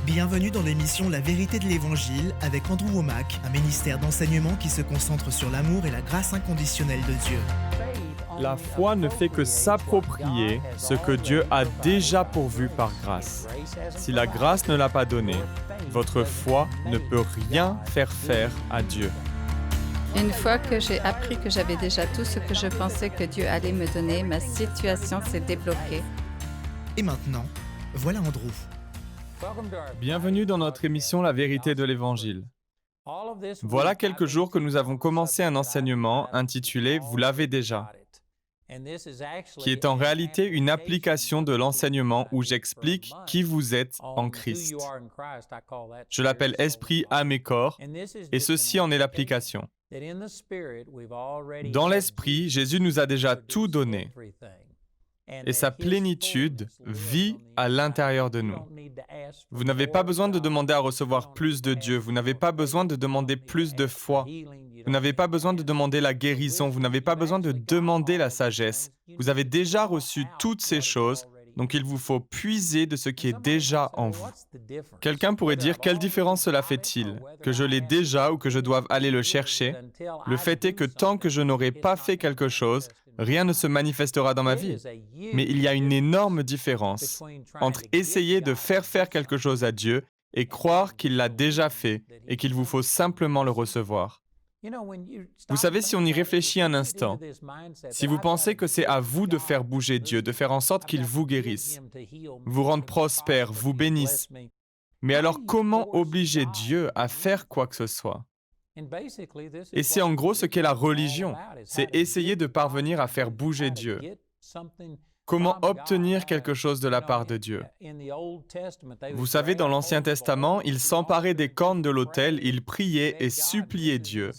Bienvenue dans l'émission La vérité de l'Évangile avec Andrew Womack, un ministère d'enseignement qui se concentre sur l'amour et la grâce inconditionnelle de Dieu. La foi ne fait que s'approprier ce que Dieu a déjà pourvu par grâce. Si la grâce ne l'a pas donné, votre foi ne peut rien faire à Dieu. Une fois que j'ai appris que j'avais déjà tout ce que je pensais que Dieu allait me donner, ma situation s'est débloquée. Et maintenant, voilà Andrew. Bienvenue dans notre émission La vérité de l'Évangile. Voilà quelques jours que nous avons commencé un enseignement intitulé « Vous l'avez déjà », qui est en réalité une application de l'enseignement où j'explique qui vous êtes en Christ. Je l'appelle « Esprit, âme et corps » et ceci en est l'application. Dans l'Esprit, Jésus nous a déjà tout donné et sa plénitude vit à l'intérieur de nous. Vous n'avez pas besoin de demander à recevoir plus de Dieu, vous n'avez pas besoin de demander plus de foi, vous n'avez pas besoin de demander la guérison, vous n'avez pas besoin de demander la sagesse. Vous avez déjà reçu toutes ces choses, donc il vous faut puiser de ce qui est déjà en vous. Quelqu'un pourrait dire, quelle différence cela fait-il? Que je l'ai déjà ou que je doive aller le chercher? Le fait est que tant que je n'aurai pas fait quelque chose, rien ne se manifestera dans ma vie. Mais il y a une énorme différence entre essayer de faire quelque chose à Dieu et croire qu'il l'a déjà fait et qu'il vous faut simplement le recevoir. Vous savez, si on y réfléchit un instant, si vous pensez que c'est à vous de faire bouger Dieu, de faire en sorte qu'il vous guérisse, vous rende prospère, vous bénisse, mais alors comment obliger Dieu à faire quoi que ce soit? Et c'est en gros ce qu'est la religion, c'est essayer de parvenir à faire bouger Dieu. Comment obtenir quelque chose de la part de Dieu? Vous savez, dans l'Ancien Testament, ils s'emparaient des cornes de l'autel, ils priaient et suppliaient Dieu.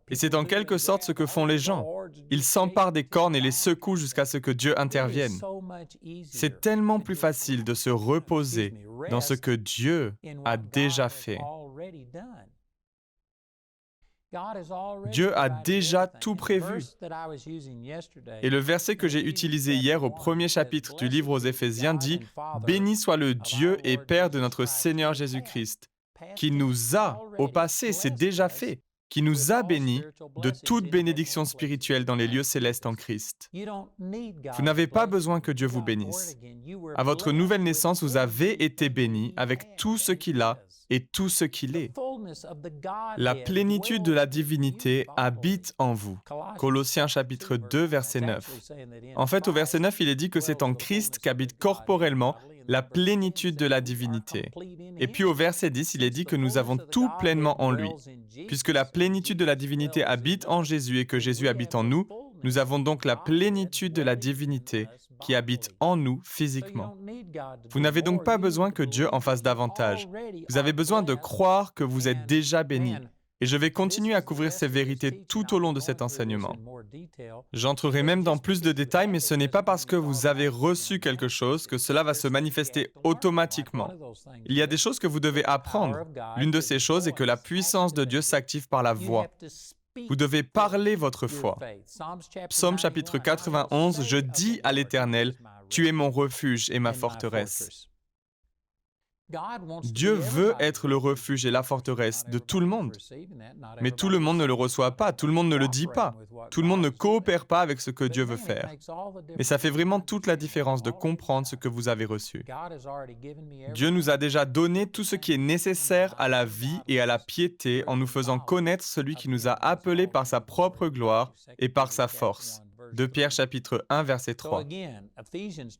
Et c'est en quelque sorte ce que font les gens. Ils s'emparent des cornes et les secouent jusqu'à ce que Dieu intervienne. C'est tellement plus facile de se reposer dans ce que Dieu a déjà fait. Dieu a déjà tout prévu. Et le verset que j'ai utilisé hier au premier chapitre du livre aux Éphésiens dit « Béni soit le Dieu et Père de notre Seigneur Jésus-Christ, qui nous a, au passé, c'est déjà fait, qui nous a bénis de toute bénédiction spirituelle dans les lieux célestes en Christ. » Vous n'avez pas besoin que Dieu vous bénisse. À votre nouvelle naissance, vous avez été bénis avec tout ce qu'il a et tout ce qu'il est. La plénitude de la divinité habite en vous. Colossiens chapitre 2, verset 9. En fait, au verset 9, il est dit que c'est en Christ qu'habite corporellement la plénitude de la divinité. Et puis au verset 10, il est dit que nous avons tout pleinement en lui. Puisque la plénitude de la divinité habite en Jésus et que Jésus habite en nous, nous avons donc la plénitude de la divinité qui habite en nous physiquement. Vous n'avez donc pas besoin que Dieu en fasse davantage. Vous avez besoin de croire que vous êtes déjà bénis. Et je vais continuer à couvrir ces vérités tout au long de cet enseignement. J'entrerai même dans plus de détails, mais ce n'est pas parce que vous avez reçu quelque chose que cela va se manifester automatiquement. Il y a des choses que vous devez apprendre. L'une de ces choses est que la puissance de Dieu s'active par la voix. Vous devez parler votre foi. Psaume chapitre 91, je dis à l'Éternel, tu es mon refuge et ma forteresse. Dieu veut être le refuge et la forteresse de tout le monde. Mais tout le monde ne le reçoit pas, tout le monde ne le dit pas. Tout le monde ne coopère pas avec ce que Dieu veut faire. Mais ça fait vraiment toute la différence de comprendre ce que vous avez reçu. Dieu nous a déjà donné tout ce qui est nécessaire à la vie et à la piété en nous faisant connaître celui qui nous a appelés par sa propre gloire et par sa force. 2 Pierre chapitre 1, verset 3.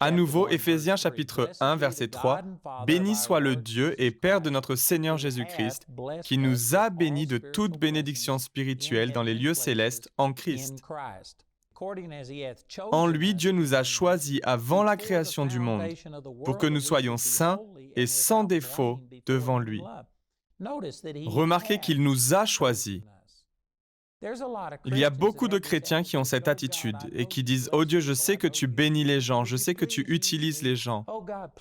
À nouveau, Éphésiens chapitre 1, verset 3. Béni soit le Dieu et Père de notre Seigneur Jésus-Christ, qui nous a bénis de toute bénédiction spirituelle dans les lieux célestes en Christ. En lui, Dieu nous a choisis avant la création du monde pour que nous soyons saints et sans défaut devant lui. Remarquez qu'il nous a choisis. Il y a beaucoup de chrétiens qui ont cette attitude et qui disent « Oh Dieu, je sais que tu bénis les gens, je sais que tu utilises les gens.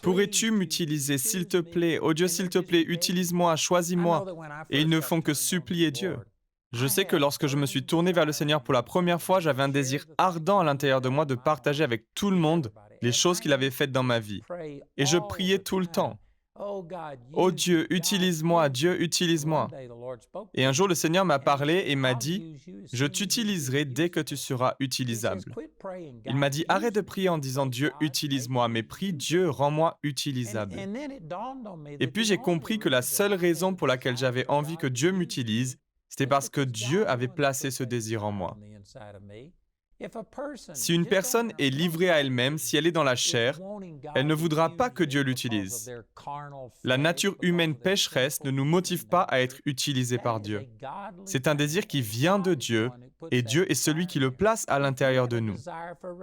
Pourrais-tu m'utiliser, s'il te plaît? Oh Dieu, s'il te plaît, utilise-moi, choisis-moi. » Et ils ne font que supplier Dieu. Je sais que lorsque je me suis tourné vers le Seigneur pour la première fois, j'avais un désir ardent à l'intérieur de moi de partager avec tout le monde les choses qu'il avait faites dans ma vie. Et je priais tout le temps. Oh Dieu, utilise-moi, Dieu, utilise-moi. Et un jour, le Seigneur m'a parlé et m'a dit, je t'utiliserai dès que tu seras utilisable. Il m'a dit, arrête de prier en disant, Dieu, utilise-moi, mais prie, Dieu, rends-moi utilisable. Et puis j'ai compris que la seule raison pour laquelle j'avais envie que Dieu m'utilise, c'était parce que Dieu avait placé ce désir en moi. Si une personne est livrée à elle-même, si elle est dans la chair, elle ne voudra pas que Dieu l'utilise. La nature humaine pécheresse ne nous motive pas à être utilisés par Dieu. C'est un désir qui vient de Dieu, et Dieu est celui qui le place à l'intérieur de nous.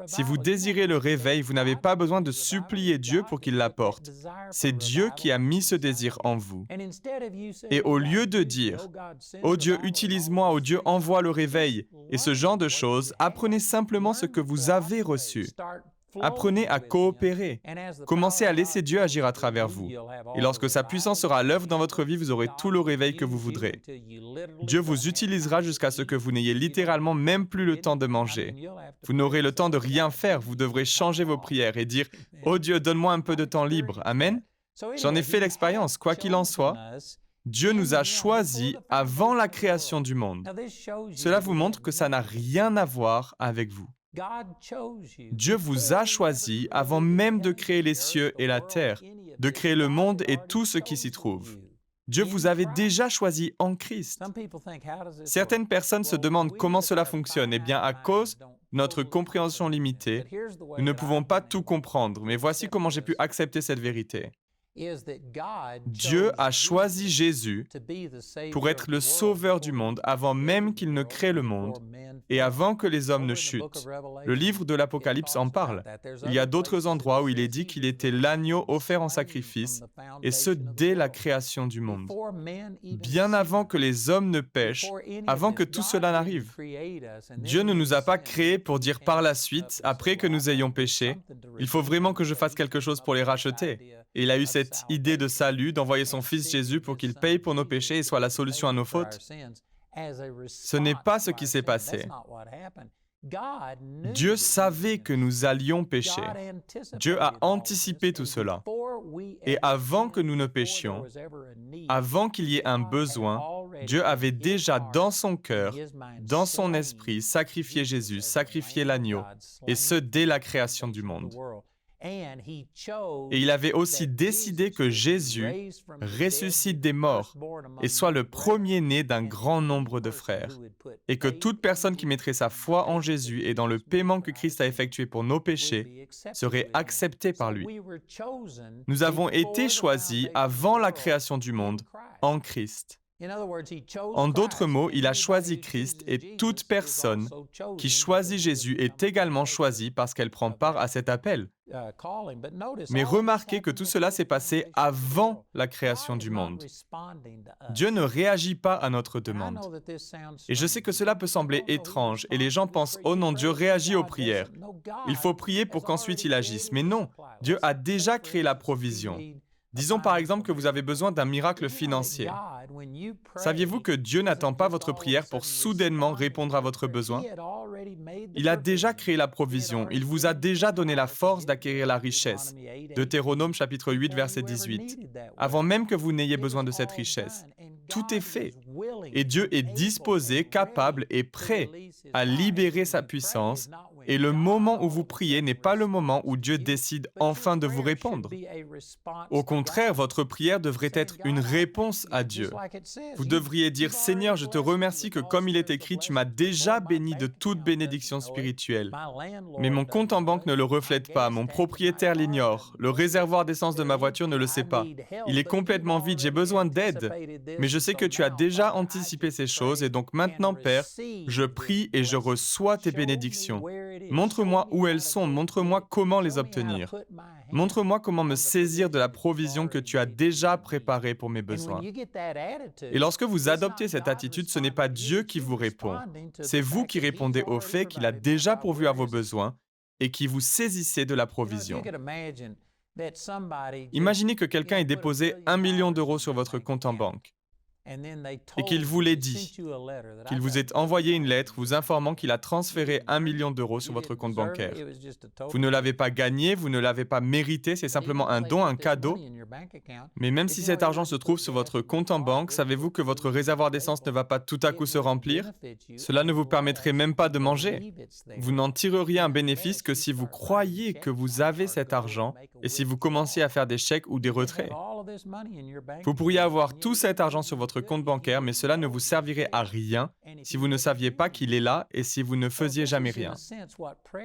Si vous désirez le réveil, vous n'avez pas besoin de supplier Dieu pour qu'il l'apporte. C'est Dieu qui a mis ce désir en vous. Et au lieu de dire « Oh Dieu, utilise-moi, oh Dieu, envoie le réveil » et ce genre de choses, apprenez simplement ce que vous avez reçu. Apprenez à coopérer. Commencez à laisser Dieu agir à travers vous. Et lorsque sa puissance sera à l'œuvre dans votre vie, vous aurez tout le réveil que vous voudrez. Dieu vous utilisera jusqu'à ce que vous n'ayez littéralement même plus le temps de manger. Vous n'aurez le temps de rien faire. Vous devrez changer vos prières et dire « Oh Dieu, donne-moi un peu de temps libre. » Amen. J'en ai fait l'expérience. Quoi qu'il en soit, Dieu nous a choisis avant la création du monde. Cela vous montre que ça n'a rien à voir avec vous. Dieu vous a choisi avant même de créer les cieux et la terre, de créer le monde et tout ce qui s'y trouve. Dieu vous avait déjà choisi en Christ. Certaines personnes se demandent comment cela fonctionne. Eh bien, à cause de notre compréhension limitée, nous ne pouvons pas tout comprendre, mais voici comment j'ai pu accepter cette vérité. Dieu a choisi Jésus pour être le sauveur du monde avant même qu'il ne crée le monde et avant que les hommes ne chutent. Le livre de l'Apocalypse en parle. Il y a d'autres endroits où il est dit qu'il était l'agneau offert en sacrifice, et ce dès la création du monde. Bien avant que les hommes ne pêchent, avant que tout cela n'arrive. Dieu ne nous a pas créés pour dire par la suite, après que nous ayons péché, il faut vraiment que je fasse quelque chose pour les racheter. Et il a eu cette idée de salut, d'envoyer son Fils Jésus pour qu'il paye pour nos péchés et soit la solution à nos fautes. Ce n'est pas ce qui s'est passé. Dieu savait que nous allions pécher. Dieu a anticipé tout cela. Et avant que nous ne péchions, avant qu'il y ait un besoin, Dieu avait déjà dans son cœur, dans son esprit, sacrifié Jésus, sacrifié l'agneau, et ce dès la création du monde. Et il avait aussi décidé que Jésus ressuscite des morts et soit le premier-né d'un grand nombre de frères, et que toute personne qui mettrait sa foi en Jésus et dans le paiement que Christ a effectué pour nos péchés serait acceptée par lui. Nous avons été choisis avant la création du monde en Christ. En d'autres mots, il a choisi Christ et toute personne qui choisit Jésus est également choisie parce qu'elle prend part à cet appel. Mais remarquez que tout cela s'est passé avant la création du monde. Dieu ne réagit pas à notre demande. Et je sais que cela peut sembler étrange et les gens pensent « Oh non, Dieu réagit aux prières. Il faut prier pour qu'ensuite il agisse. » Mais non, Dieu a déjà créé la provision. Disons par exemple que vous avez besoin d'un miracle financier. Saviez-vous que Dieu n'attend pas votre prière pour soudainement répondre à votre besoin? Il a déjà créé la provision. Il vous a déjà donné la force d'acquérir la richesse. Deutéronome chapitre 8, verset 18. Avant même que vous n'ayez besoin de cette richesse. Tout est fait. Et Dieu est disposé, capable et prêt à libérer sa puissance. Et le moment où vous priez n'est pas le moment où Dieu décide enfin de vous répondre. Au contraire, votre prière devrait être une réponse à Dieu. Vous devriez dire « Seigneur, je te remercie que comme il est écrit, tu m'as déjà béni de toute bénédiction spirituelle. Mais mon compte en banque ne le reflète pas, mon propriétaire l'ignore, le réservoir d'essence de ma voiture ne le sait pas. Il est complètement vide, j'ai besoin d'aide. Mais je sais que tu as déjà anticipé ces choses et donc maintenant, Père, je prie et je reçois tes bénédictions. Montre-moi où elles sont, montre-moi comment les obtenir. Montre-moi comment me saisir de la provision que tu as déjà préparée pour mes besoins. » Et lorsque vous adoptez cette attitude, ce n'est pas Dieu qui vous répond. C'est vous qui répondez au fait qu'il a déjà pourvu à vos besoins et qui vous saisissez de la provision. Imaginez que quelqu'un ait déposé 1 million d'euros sur votre compte en banque. et qu'il vous l'ait dit, qu'il vous ait envoyé une lettre vous informant qu'il a transféré 1 million d'euros sur votre compte bancaire. Vous ne l'avez pas gagné, vous ne l'avez pas mérité, c'est simplement un don, un cadeau. Mais même si cet argent se trouve sur votre compte en banque, savez-vous que votre réservoir d'essence ne va pas tout à coup se remplir? Cela ne vous permettrait même pas de manger. Vous n'en tireriez un bénéfice que si vous croyez que vous avez cet argent et si vous commenciez à faire des chèques ou des retraits. Vous pourriez avoir tout cet argent sur votre compte bancaire, mais cela ne vous servirait à rien si vous ne saviez pas qu'il est là et si vous ne faisiez jamais rien.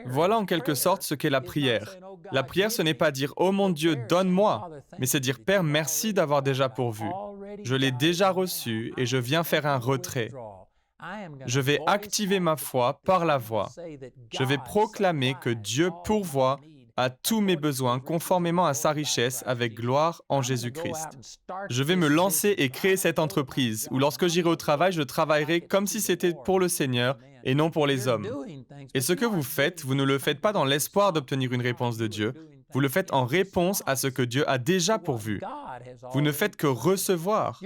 Voilà en quelque sorte ce qu'est la prière. La prière, ce n'est pas dire « Oh mon Dieu, donne-moi », mais c'est dire « Père, merci d'avoir déjà pourvu. Je l'ai déjà reçu et je viens faire un retrait. Je vais activer ma foi par la voix. Je vais proclamer que Dieu pourvoit à tous mes besoins conformément à sa richesse avec gloire en Jésus-Christ. Je vais me lancer et créer cette entreprise où lorsque j'irai au travail, je travaillerai comme si c'était pour le Seigneur et non pour les hommes. Et ce que vous faites, vous ne le faites pas dans l'espoir d'obtenir une réponse de Dieu, vous le faites en réponse à ce que Dieu a déjà pourvu. Vous ne faites que recevoir.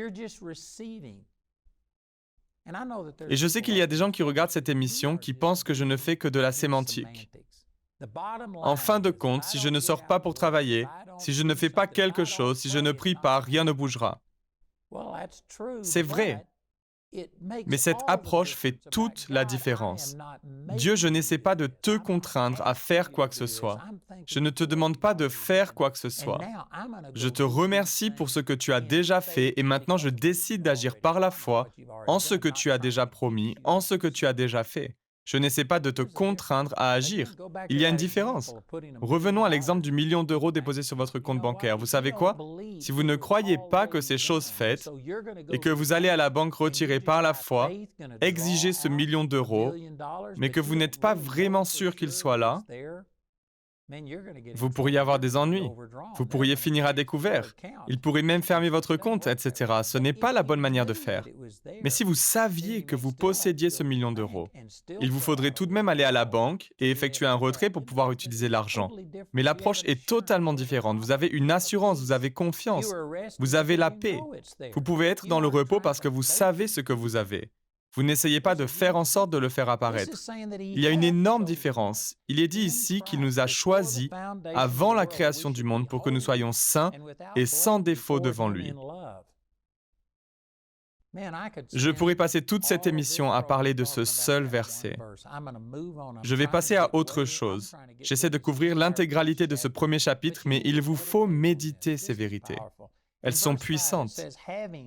Et je sais qu'il y a des gens qui regardent cette émission qui pensent que je ne fais que de la sémantique. En fin de compte, si je ne sors pas pour travailler, si je ne fais pas quelque chose, si je ne prie pas, rien ne bougera. C'est vrai. Mais cette approche fait toute la différence. Dieu, je n'essaie pas de te contraindre à faire quoi que ce soit. Je ne te demande pas de faire quoi que ce soit. Je te remercie pour ce que tu as déjà fait et maintenant je décide d'agir par la foi en ce que tu as déjà promis, en ce que tu as déjà fait. Je n'essaie pas de te contraindre à agir. Il y a une différence. Revenons à l'exemple du million d'euros déposé sur votre compte bancaire. Vous savez quoi? Si vous ne croyez pas que c'est chose faite et que vous allez à la banque retirer par la foi, exiger ce million d'euros, mais que vous n'êtes pas vraiment sûr qu'il soit là, vous pourriez avoir des ennuis. Vous pourriez finir à découvert. Il pourrait même fermer votre compte, etc. Ce n'est pas la bonne manière de faire. Mais si vous saviez que vous possédiez ce million d'euros, il vous faudrait tout de même aller à la banque et effectuer un retrait pour pouvoir utiliser l'argent. Mais l'approche est totalement différente. Vous avez une assurance, vous avez confiance, vous avez la paix. Vous pouvez être dans le repos parce que vous savez ce que vous avez. Vous n'essayez pas de faire en sorte de le faire apparaître. Il y a une énorme différence. Il est dit ici qu'il nous a choisis avant la création du monde pour que nous soyons saints et sans défaut devant lui. Je pourrais passer toute cette émission à parler de ce seul verset. Je vais passer à autre chose. J'essaie de couvrir l'intégralité de ce premier chapitre, mais il vous faut méditer ces vérités. Elles sont puissantes.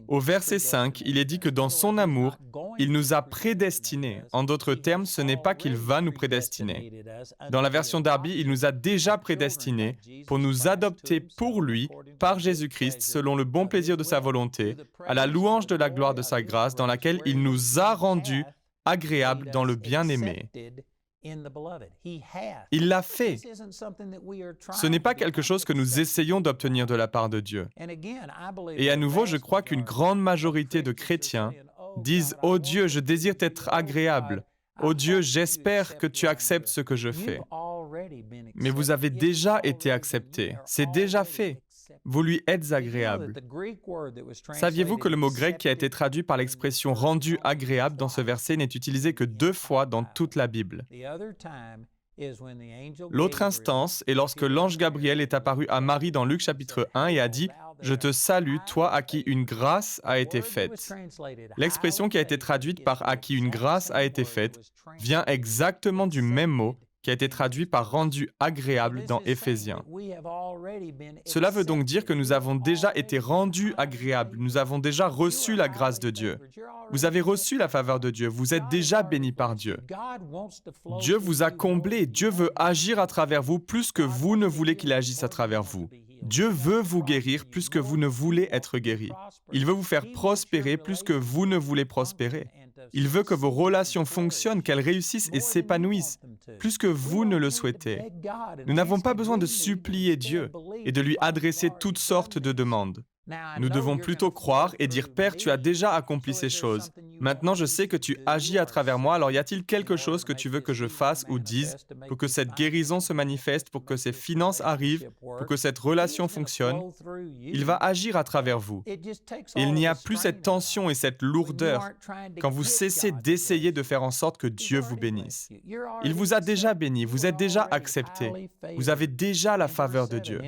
Au verset 5, il est dit que dans son amour, il nous a prédestinés. En d'autres termes, ce n'est pas qu'il va nous prédestiner. Dans la version Darby, il nous a déjà prédestinés pour nous adopter pour lui, par Jésus-Christ, selon le bon plaisir de sa volonté, à la louange de la gloire de sa grâce, dans laquelle il nous a rendus agréables dans le bien-aimé. Il l'a fait. Ce n'est pas quelque chose que nous essayons d'obtenir de la part de Dieu. Et à nouveau, je crois qu'une grande majorité de chrétiens disent « Oh Dieu, je désire t'être agréable. Oh Dieu, j'espère que tu acceptes ce que je fais. » Mais vous avez déjà été accepté. C'est déjà fait. Vous lui êtes agréable. Saviez-vous que le mot grec qui a été traduit par l'expression « rendu agréable » dans ce verset n'est utilisé que 2 fois dans toute la Bible? L'autre instance est lorsque l'ange Gabriel est apparu à Marie dans Luc chapitre 1 et a dit « Je te salue, toi à qui une grâce a été faite ». L'expression qui a été traduite par « à qui une grâce a été faite » vient exactement du même mot qui a été traduit par « rendu agréable » dans Éphésiens. Cela veut donc dire que nous avons déjà été rendus agréables, nous avons déjà reçu la grâce de Dieu. Vous avez reçu la faveur de Dieu, vous êtes déjà bénis par Dieu. Dieu vous a comblé, Dieu veut agir à travers vous plus que vous ne voulez qu'il agisse à travers vous. Dieu veut vous guérir plus que vous ne voulez être guéri. Il veut vous faire prospérer plus que vous ne voulez prospérer. Il veut que vos relations fonctionnent, qu'elles réussissent et s'épanouissent, plus que vous ne le souhaitez. Nous n'avons pas besoin de supplier Dieu et de lui adresser toutes sortes de demandes. Nous devons plutôt croire et dire « Père, tu as déjà accompli ces choses. Maintenant, je sais que tu agis à travers moi, alors y a-t-il quelque chose que tu veux que je fasse ou dise pour que cette guérison se manifeste, pour que ces finances arrivent, pour que cette relation fonctionne? Il va agir à travers vous. Et il n'y a plus cette tension et cette lourdeur quand vous cessez d'essayer de faire en sorte que Dieu vous bénisse. Il vous a déjà béni, vous êtes déjà accepté. Vous avez déjà la faveur de Dieu.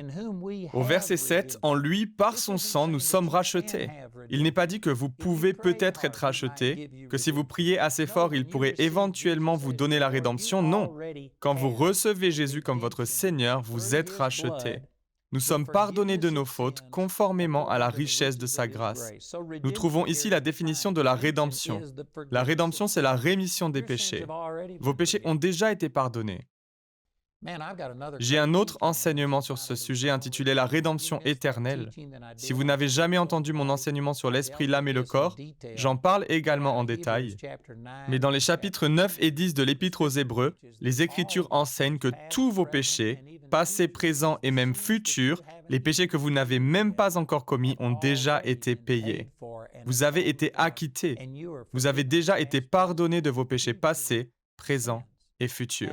Au verset 7, en lui, par son sang, nous sommes rachetés. Il n'est pas dit que vous pouvez peut-être être rachetés, que si vous priez assez fort, il pourrait éventuellement vous donner la rédemption. Non. Quand vous recevez Jésus comme votre Seigneur, vous êtes rachetés. Nous sommes pardonnés de nos fautes conformément à la richesse de sa grâce. Nous trouvons ici la définition de la rédemption. La rédemption, c'est la rémission des péchés. Vos péchés ont déjà été pardonnés. J'ai un autre enseignement sur ce sujet intitulé « La rédemption éternelle ». Si vous n'avez jamais entendu mon enseignement sur l'esprit, l'âme et le corps, j'en parle également en détail. Mais dans les chapitres 9 et 10 de l'Épître aux Hébreux, les Écritures enseignent que tous vos péchés, passés, présents et même futurs, les péchés que vous n'avez même pas encore commis, ont déjà été payés. Vous avez été acquittés. Vous avez déjà été pardonnés de vos péchés passés, présents et futur.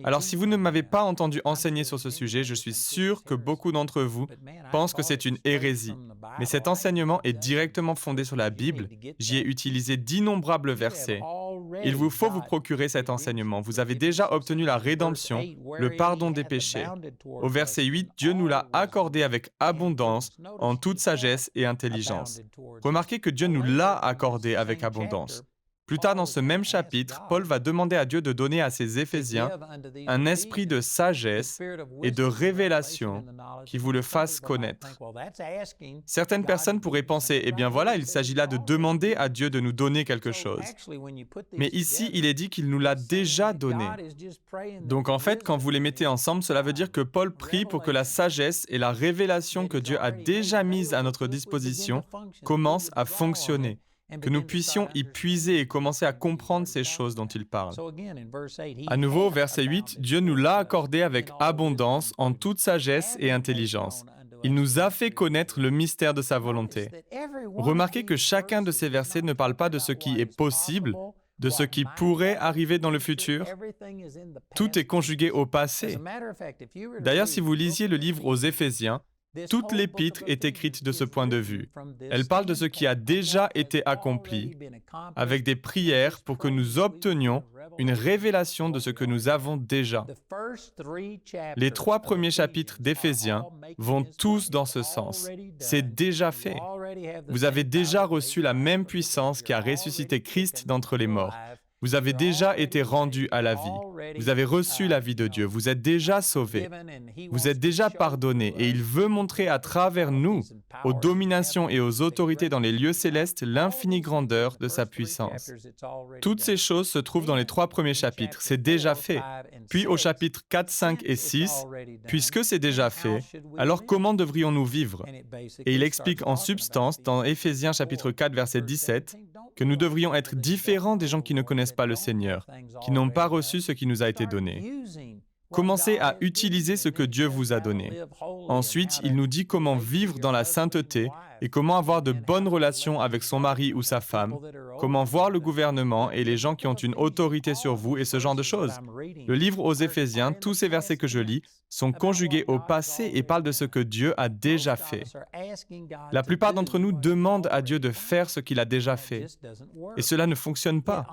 Alors, si vous ne m'avez pas entendu enseigner sur ce sujet, je suis sûr que beaucoup d'entre vous pensent que c'est une hérésie. Mais cet enseignement est directement fondé sur la Bible. J'y ai utilisé d'innombrables versets. Il vous faut vous procurer cet enseignement. Vous avez déjà obtenu la rédemption, le pardon des péchés. Au verset 8, Dieu nous l'a accordé avec abondance, en toute sagesse et intelligence. Remarquez que Dieu nous l'a accordé avec abondance. Plus tard dans ce même chapitre, Paul va demander à Dieu de donner à ses Éphésiens un esprit de sagesse et de révélation qui vous le fasse connaître. Certaines personnes pourraient penser, eh bien voilà, il s'agit là de demander à Dieu de nous donner quelque chose. Mais ici, il est dit qu'il nous l'a déjà donné. Donc en fait, quand vous les mettez ensemble, cela veut dire que Paul prie pour que la sagesse et la révélation que Dieu a déjà mise à notre disposition commencent à fonctionner. Que nous puissions y puiser et commencer à comprendre ces choses dont il parle. À nouveau, verset 8, Dieu nous l'a accordé avec abondance en toute sagesse et intelligence. Il nous a fait connaître le mystère de sa volonté. Remarquez que chacun de ces versets ne parle pas de ce qui est possible, de ce qui pourrait arriver dans le futur. Tout est conjugué au passé. D'ailleurs, si vous lisiez le livre aux Éphésiens, toute l'épître est écrite de ce point de vue. Elle parle de ce qui a déjà été accompli, avec des prières pour que nous obtenions une révélation de ce que nous avons déjà. Les 3 premiers chapitres d'Éphésiens vont tous dans ce sens. C'est déjà fait. Vous avez déjà reçu la même puissance qui a ressuscité Christ d'entre les morts. Vous avez déjà été rendus à la vie. Vous avez reçu la vie de Dieu. Vous êtes déjà sauvés. Vous êtes déjà pardonnés. Et il veut montrer à travers nous, aux dominations et aux autorités dans les lieux célestes, l'infinie grandeur de sa puissance. Toutes ces choses se trouvent dans les 3 premiers chapitres. C'est déjà fait. Puis au chapitre 4, 5 et 6, puisque c'est déjà fait, alors comment devrions-nous vivre? Et il explique en substance, dans Éphésiens chapitre 4, verset 17, que nous devrions être différents des gens qui ne connaissent pas le Seigneur, qui n'ont pas reçu ce qui nous a été donné. Commencez à utiliser ce que Dieu vous a donné. Ensuite, il nous dit comment vivre dans la sainteté et comment avoir de bonnes relations avec son mari ou sa femme, comment voir le gouvernement et les gens qui ont une autorité sur vous et ce genre de choses. Le livre aux Éphésiens, tous ces versets que je lis, sont conjugués au passé et parlent de ce que Dieu a déjà fait. La plupart d'entre nous demandent à Dieu de faire ce qu'il a déjà fait. Et cela ne fonctionne pas.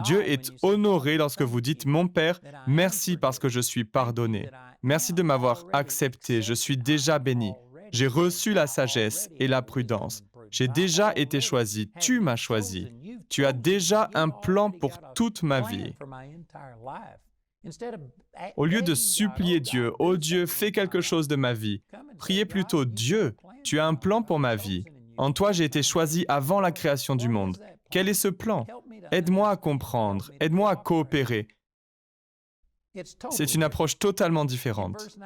Dieu est honoré lorsque vous dites « Mon Père, merci parce que je suis pardonné. Merci de m'avoir accepté, je suis déjà béni. J'ai reçu la sagesse et la prudence. J'ai déjà été choisi, tu m'as choisi. Tu as déjà un plan pour toute ma vie. » Au lieu de supplier Dieu, « Oh Dieu, fais quelque chose de ma vie », priez plutôt « Dieu, tu as un plan pour ma vie. En toi, j'ai été choisi avant la création du monde. Quel est ce plan? Aide-moi à comprendre, aide-moi à coopérer. » C'est une approche totalement différente.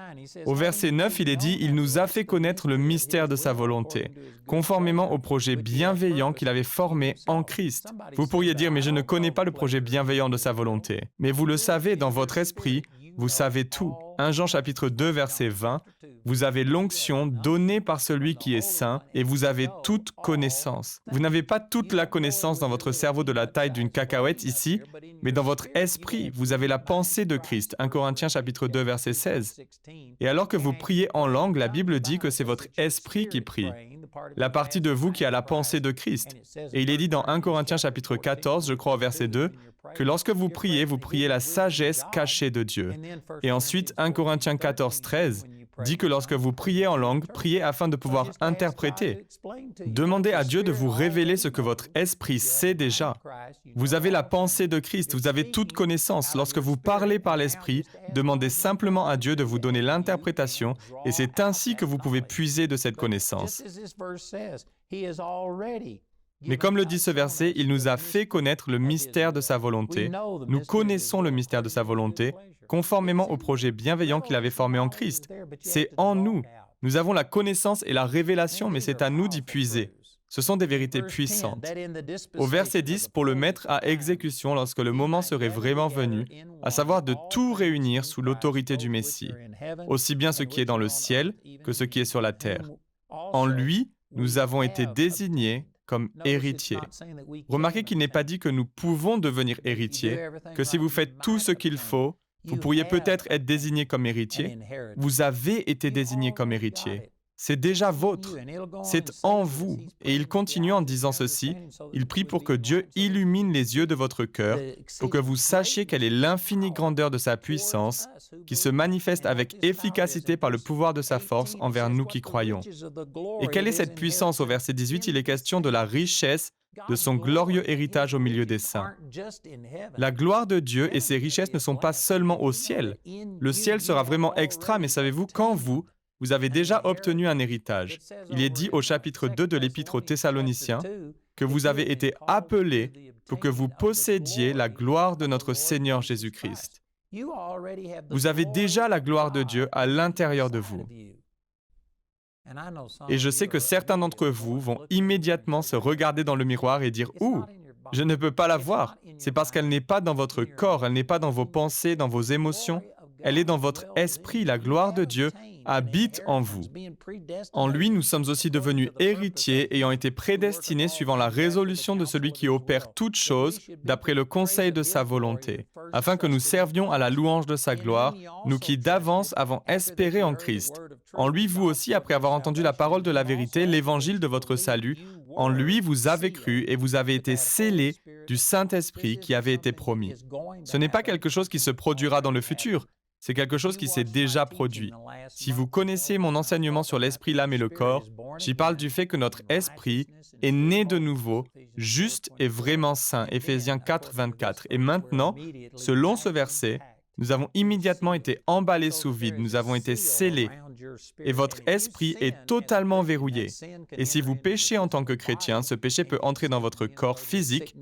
Au verset 9, il est dit « Il nous a fait connaître le mystère de sa volonté, conformément au projet bienveillant qu'il avait formé en Christ. » Vous pourriez dire « Mais je ne connais pas le projet bienveillant de sa volonté. » Mais vous le savez, dans votre esprit, vous savez tout. 1 Jean chapitre 2, verset 20, Vous avez l'onction donnée par celui qui est saint et vous avez toute connaissance. Vous n'avez pas toute la connaissance dans votre cerveau de la taille d'une cacahuète ici, mais dans votre esprit, vous avez la pensée de Christ. 1 Corinthiens chapitre 2, verset 16. Et alors que vous priez en langue, la Bible dit que c'est votre esprit qui prie, la partie de vous qui a la pensée de Christ. Et il est dit dans 1 Corinthiens chapitre 14, je crois au verset 2, que lorsque vous priez la sagesse cachée de Dieu. Et ensuite, 1 Corinthiens 14, 13, dit que lorsque vous priez en langue, priez afin de pouvoir interpréter. Demandez à Dieu de vous révéler ce que votre esprit sait déjà. Vous avez la pensée de Christ, vous avez toute connaissance. Lorsque vous parlez par l'esprit, demandez simplement à Dieu de vous donner l'interprétation et c'est ainsi que vous pouvez puiser de cette connaissance. Mais comme le dit ce verset, il nous a fait connaître le mystère de sa volonté. Nous connaissons le mystère de sa volonté, conformément au projet bienveillant qu'il avait formé en Christ. C'est en nous. Nous avons la connaissance et la révélation, mais c'est à nous d'y puiser. Ce sont des vérités puissantes. Au verset 10, pour le mettre à exécution lorsque le moment serait vraiment venu, à savoir de tout réunir sous l'autorité du Messie, aussi bien ce qui est dans le ciel que ce qui est sur la terre. En lui, nous avons été désignés comme héritiers. Remarquez qu'il n'est pas dit que nous pouvons devenir héritiers, que si vous faites tout ce qu'il faut, vous pourriez peut-être être désigné comme héritier. Vous avez été désigné comme héritier. C'est déjà vôtre. C'est en vous. Et il continue en disant ceci. Il prie pour que Dieu illumine les yeux de votre cœur, pour que vous sachiez quelle est l'infinie grandeur de sa puissance, qui se manifeste avec efficacité par le pouvoir de sa force envers nous qui croyons. Et quelle est cette puissance? Au verset 18, il est question de la richesse de son glorieux héritage au milieu des saints. La gloire de Dieu et ses richesses ne sont pas seulement au ciel. Le ciel sera vraiment extra, mais savez-vous, quand vous avez déjà obtenu un héritage. Il est dit au chapitre 2 de l'Épître aux Thessaloniciens que vous avez été appelés pour que vous possédiez la gloire de notre Seigneur Jésus-Christ. Vous avez déjà la gloire de Dieu à l'intérieur de vous. Et je sais que certains d'entre vous vont immédiatement se regarder dans le miroir et dire « Ouh, je ne peux pas la voir. C'est parce qu'elle n'est pas dans votre corps, elle n'est pas dans vos pensées, dans vos émotions. Elle est dans votre esprit. La gloire de Dieu habite en vous. En lui, nous sommes aussi devenus héritiers, ayant été prédestinés suivant la résolution de celui qui opère toutes choses d'après le conseil de sa volonté, afin que nous servions à la louange de sa gloire, nous qui d'avance avons espéré en Christ. En lui, vous aussi, après avoir entendu la parole de la vérité, l'évangile de votre salut, en lui, vous avez cru et vous avez été scellés du Saint-Esprit qui avait été promis. Ce n'est pas quelque chose qui se produira dans le futur. C'est quelque chose qui s'est déjà produit. Si vous connaissez mon enseignement sur l'esprit, l'âme et le corps, j'y parle du fait que notre esprit est né de nouveau, juste et vraiment saint, Éphésiens 4, 24. Et maintenant, selon ce verset, nous avons immédiatement été emballés sous vide, nous avons été scellés. Et votre esprit est totalement verrouillé. Et si vous péchez en tant que chrétien, ce péché peut entrer dans votre corps physique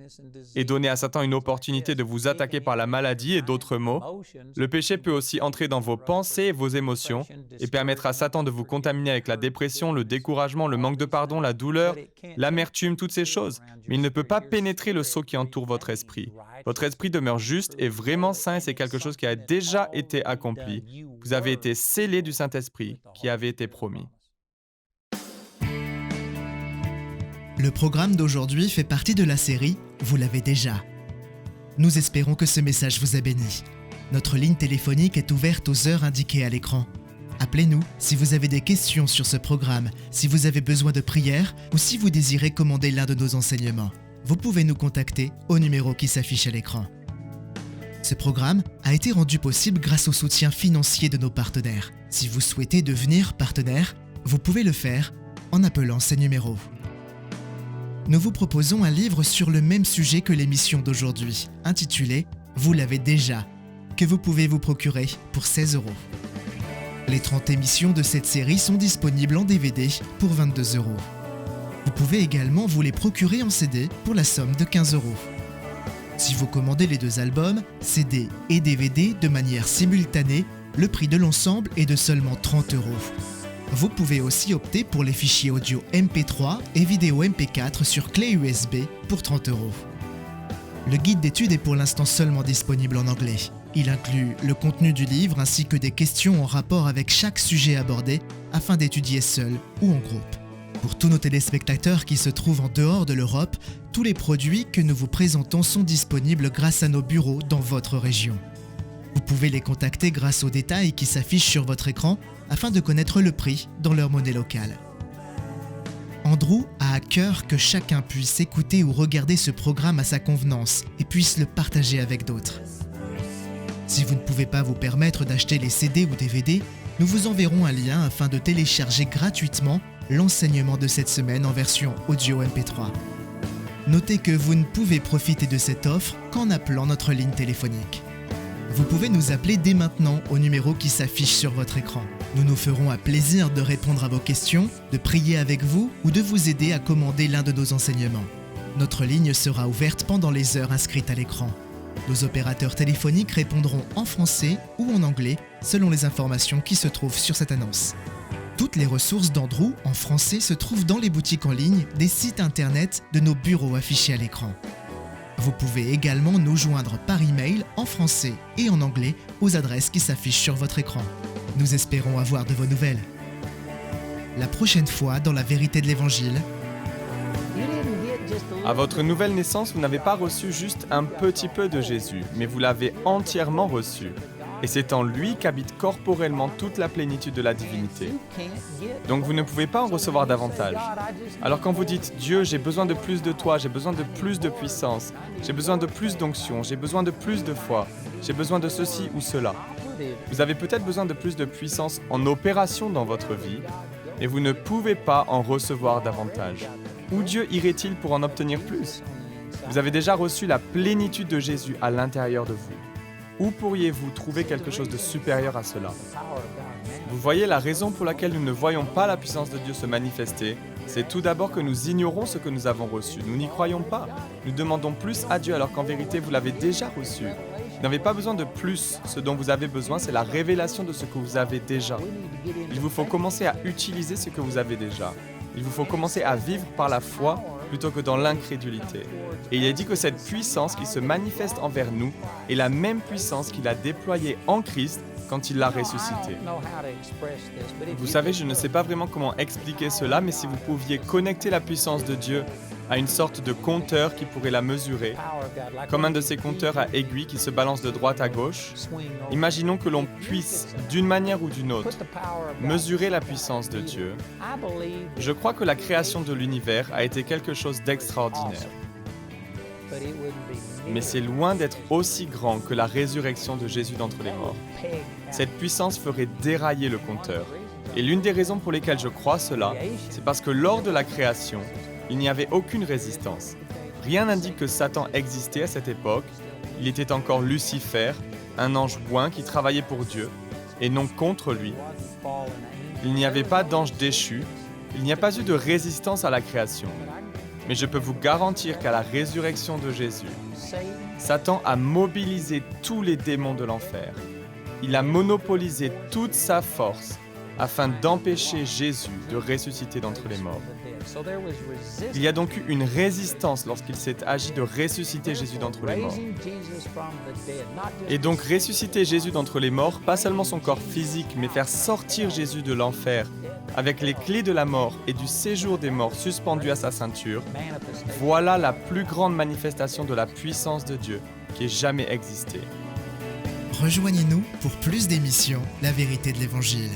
et donner à Satan une opportunité de vous attaquer par la maladie et d'autres maux. Le péché peut aussi entrer dans vos pensées et vos émotions et permettre à Satan de vous contaminer avec la dépression, le découragement, le manque de pardon, la douleur, l'amertume, toutes ces choses. Mais il ne peut pas pénétrer le sceau qui entoure votre esprit. Votre esprit demeure juste et vraiment saint et c'est quelque chose qui a déjà été accompli. Vous avez été scellés du Saint-Esprit qui avait été promis. Le programme d'aujourd'hui fait partie de la série « Vous l'avez déjà ». Nous espérons que ce message vous a béni. Notre ligne téléphonique est ouverte aux heures indiquées à l'écran. Appelez-nous si vous avez des questions sur ce programme, si vous avez besoin de prière ou si vous désirez commander l'un de nos enseignements. Vous pouvez nous contacter au numéro qui s'affiche à l'écran. Ce programme a été rendu possible grâce au soutien financier de nos partenaires. Si vous souhaitez devenir partenaire, vous pouvez le faire en appelant ces numéros. Nous vous proposons un livre sur le même sujet que l'émission d'aujourd'hui, intitulé « Vous l'avez déjà », que vous pouvez vous procurer pour 16 €. Les 30 émissions de cette série sont disponibles en DVD pour 22 €. Vous pouvez également vous les procurer en CD pour la somme de 15 €. Si vous commandez les 2 albums, CD et DVD de manière simultanée, le prix de l'ensemble est de seulement 30 €. Vous pouvez aussi opter pour les fichiers audio MP3 et vidéo MP4 sur clé USB pour 30 €. Le guide d'études est pour l'instant seulement disponible en anglais. Il inclut le contenu du livre ainsi que des questions en rapport avec chaque sujet abordé afin d'étudier seul ou en groupe. Pour tous nos téléspectateurs qui se trouvent en dehors de l'Europe, tous les produits que nous vous présentons sont disponibles grâce à nos bureaux dans votre région. Vous pouvez les contacter grâce aux détails qui s'affichent sur votre écran afin de connaître le prix dans leur monnaie locale. Andrew a à cœur que chacun puisse écouter ou regarder ce programme à sa convenance et puisse le partager avec d'autres. Si vous ne pouvez pas vous permettre d'acheter les CD ou DVD, nous vous enverrons un lien afin de télécharger gratuitement l'enseignement de cette semaine en version audio MP3. Notez que vous ne pouvez profiter de cette offre qu'en appelant notre ligne téléphonique. Vous pouvez nous appeler dès maintenant au numéro qui s'affiche sur votre écran. Nous nous ferons un plaisir de répondre à vos questions, de prier avec vous ou de vous aider à commander l'un de nos enseignements. Notre ligne sera ouverte pendant les heures inscrites à l'écran. Nos opérateurs téléphoniques répondront en français ou en anglais selon les informations qui se trouvent sur cette annonce. Toutes les ressources d'Andrew en français se trouvent dans les boutiques en ligne des sites internet de nos bureaux affichés à l'écran. Vous pouvez également nous joindre par email en français et en anglais aux adresses qui s'affichent sur votre écran. Nous espérons avoir de vos nouvelles. La prochaine fois, dans la vérité de l'Évangile, À votre nouvelle naissance, vous n'avez pas reçu juste un petit peu de Jésus, mais vous l'avez entièrement reçu. Et c'est en lui qu'habite corporellement toute la plénitude de la divinité. Donc vous ne pouvez pas en recevoir davantage. Alors quand vous dites « Dieu, j'ai besoin de plus de toi, j'ai besoin de plus de puissance, j'ai besoin de plus d'onction, j'ai besoin de plus de foi, j'ai besoin de ceci ou cela », vous avez peut-être besoin de plus de puissance en opération dans votre vie, et vous ne pouvez pas en recevoir davantage. Où Dieu irait-il pour en obtenir plus ? Vous avez déjà reçu la plénitude de Jésus à l'intérieur de vous. Où pourriez-vous trouver quelque chose de supérieur à cela ? Vous voyez, la raison pour laquelle nous ne voyons pas la puissance de Dieu se manifester, c'est tout d'abord que nous ignorons ce que nous avons reçu. Nous n'y croyons pas. Nous demandons plus à Dieu alors qu'en vérité, vous l'avez déjà reçu. Vous n'avez pas besoin de plus. Ce dont vous avez besoin, c'est la révélation de ce que vous avez déjà. Il vous faut commencer à utiliser ce que vous avez déjà. Il vous faut commencer à vivre par la foi plutôt que dans l'incrédulité. Et il est dit que cette puissance qui se manifeste envers nous est la même puissance qu'il a déployée en Christ quand il l'a ressuscité. Vous savez, je ne sais pas vraiment comment expliquer cela, mais si vous pouviez connecter la puissance de Dieu à une sorte de compteur qui pourrait la mesurer, comme un de ces compteurs à aiguilles qui se balancent de droite à gauche, imaginons que l'on puisse, d'une manière ou d'une autre, mesurer la puissance de Dieu. Je crois que la création de l'univers a été quelque chose d'extraordinaire. Mais c'est loin d'être aussi grand que la résurrection de Jésus d'entre les morts. Cette puissance ferait dérailler le compteur. Et l'une des raisons pour lesquelles je crois cela, c'est parce que lors de la création, il n'y avait aucune résistance. Rien n'indique que Satan existait à cette époque. Il était encore Lucifer, un ange bouin qui travaillait pour Dieu, et non contre lui. Il n'y avait pas d'ange déchu. Il n'y a pas eu de résistance à la création. Mais je peux vous garantir qu'à la résurrection de Jésus, Satan a mobilisé tous les démons de l'enfer. Il a monopolisé toute sa force afin d'empêcher Jésus de ressusciter d'entre les morts. Il y a donc eu une résistance lorsqu'il s'est agi de ressusciter Jésus d'entre les morts. Et donc ressusciter Jésus d'entre les morts, pas seulement son corps physique, mais faire sortir Jésus de l'enfer avec les clés de la mort et du séjour des morts suspendues à sa ceinture, voilà la plus grande manifestation de la puissance de Dieu qui ait jamais existé. Rejoignez-nous pour plus d'émissions La vérité de l'Évangile.